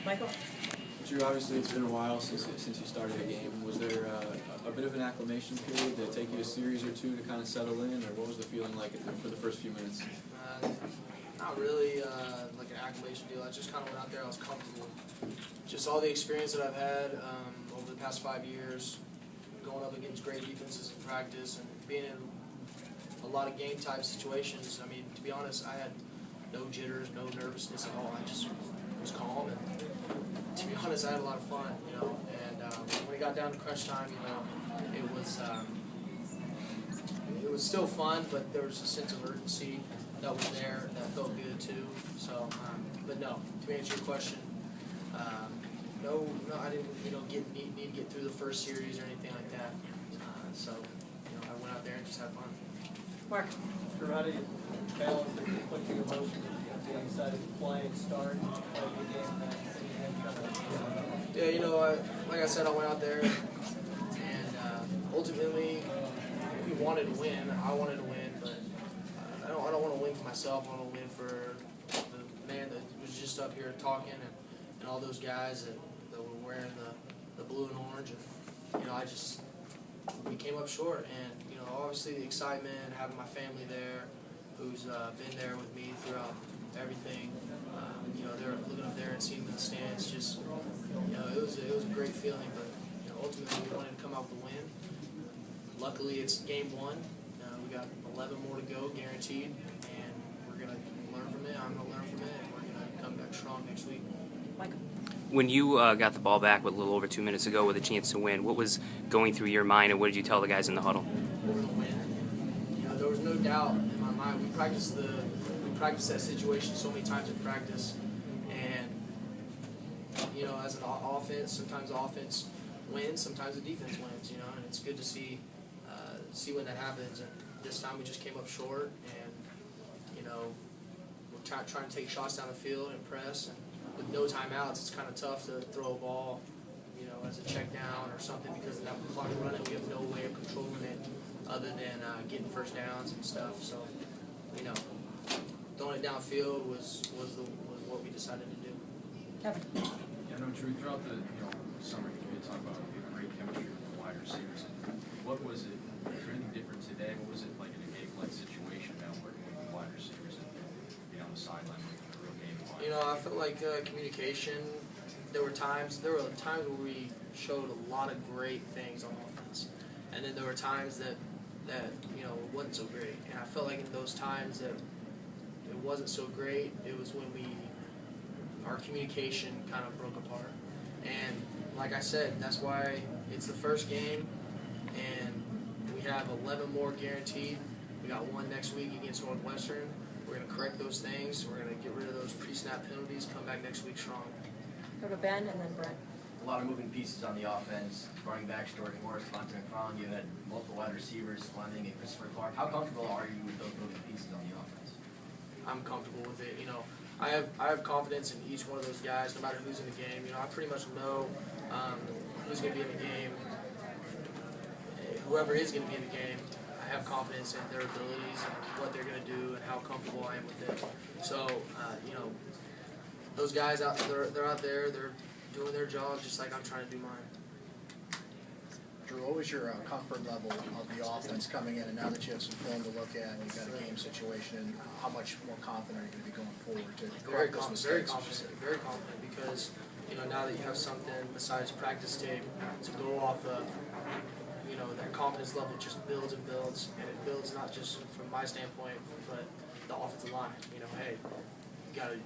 Michael? Drew, obviously it's been a while since you started a game. Was there a bit of an acclimation period? Did it take you a series or two to kind of settle in, or what was the feeling like for the first few minutes? Not really like an acclimation deal. I just kind of went out there, I was comfortable. Just all the experience that I've had over the past 5 years, going up against great defenses in practice and being in a lot of game type situations. I mean, to be honest, I had no jitters, no nervousness at all. I just was calm, and to be honest, I had a lot of fun, you know. And when it got down to crunch time, you know, it was still fun, but there was a sense of urgency that was there that felt good too. So, but no, to answer your question, no, I didn't, you know, need to get through the first series or anything like that. So, you know, I went out there and just had fun. Mark? How do you balance the conflicting emotions of being excited to play and start and play the game that Yeah, you know, like I said, I went out there and ultimately we wanted to win. I wanted to win, but I don't want to win for myself. I want to win for the man that was just up here talking and all those guys that were wearing the blue and orange. And, you know, we came up short, and you know, obviously the excitement, having my family there, who's been there with me throughout everything. You know, they're looking up there and seeing the stands. Just, you know, it was a great feeling. But you know, ultimately, we wanted to come out with a win. Luckily, it's game 1. We got 11 more to go, guaranteed, and we're gonna learn from it. I'm gonna learn from it, and we're gonna come back strong next week. Michael? When you got the ball back with a little over 2 minutes ago with a chance to win, what was going through your mind, and what did you tell the guys in the huddle? We're going to win. You know, there was no doubt in my mind. We practiced that situation so many times in practice, and you know, as an offense, sometimes the offense wins, sometimes the defense wins. You know, and it's good to see when that happens. And this time we just came up short, and you know, we're trying to take shots down the field and press. And with no timeouts, it's kind of tough to throw a ball, you know, as a check down or something, because of that clock running. We have no way of controlling it other than getting first downs and stuff. So, you know, throwing it downfield was what we decided to do. Kevin? Yeah, no, Drew, throughout the summer, you did talk about great chemistry with the wide receivers. What was it? Was there anything different today? What was it like in a game-like situation now, working with the wide receivers and being on the sideline making a real game? You know, I felt like communication. There were times where we showed a lot of great things on offense, and then there were times that you know, wasn't so great. And I felt like in those times that it wasn't so great, it was when our communication kind of broke apart. And like I said, that's why it's the first game, and we have 11 more guaranteed. We got one next week against Northwestern. We're going to correct those things. We're going to get rid of those pre-snap penalties, come back next week strong. Go to Ben and then Brent. A lot of moving pieces on the offense. Running backs, Jordan Morris, Lante McFarland. You had multiple wide receivers, Fleming and Christopher Clark. How comfortable are you with those moving pieces on the offense? I'm comfortable with it. You know, I have confidence in each one of those guys, no matter who's in the game. You know, I pretty much know who's going to be in the game. Whoever is going to be in the game, I have confidence in their abilities and what they're going to do and how comfortable I am with them. So, you know, those guys they're out there, they're doing their job just like I'm trying to do mine. Drew, what was your comfort level of the offense coming in, and now that you have some film to look at and you've got a game situation, how much more confident are you going to be going forward to correct those mistakes? Very confident, because you know, now that you have something besides practice tape to go off of, you know, that confidence level just builds and builds, and it builds not just from my standpoint, but the offensive line. You know, hey, you got to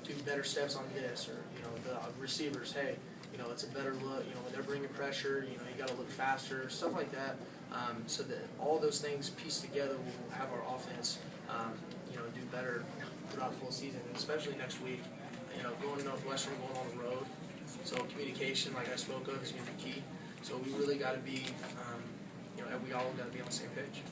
do better steps on this, or you know, the receivers, hey, you know, it's a better look. You know, when they're bringing pressure, you know, you got to look faster, stuff like that. So that all those things pieced together will have our offense, you know, do better throughout the whole season, and especially next week. You know, going to Northwestern, going on the road. So communication, like I spoke of, is going to be key. So we really got to be, you know, we all got to be on the same page.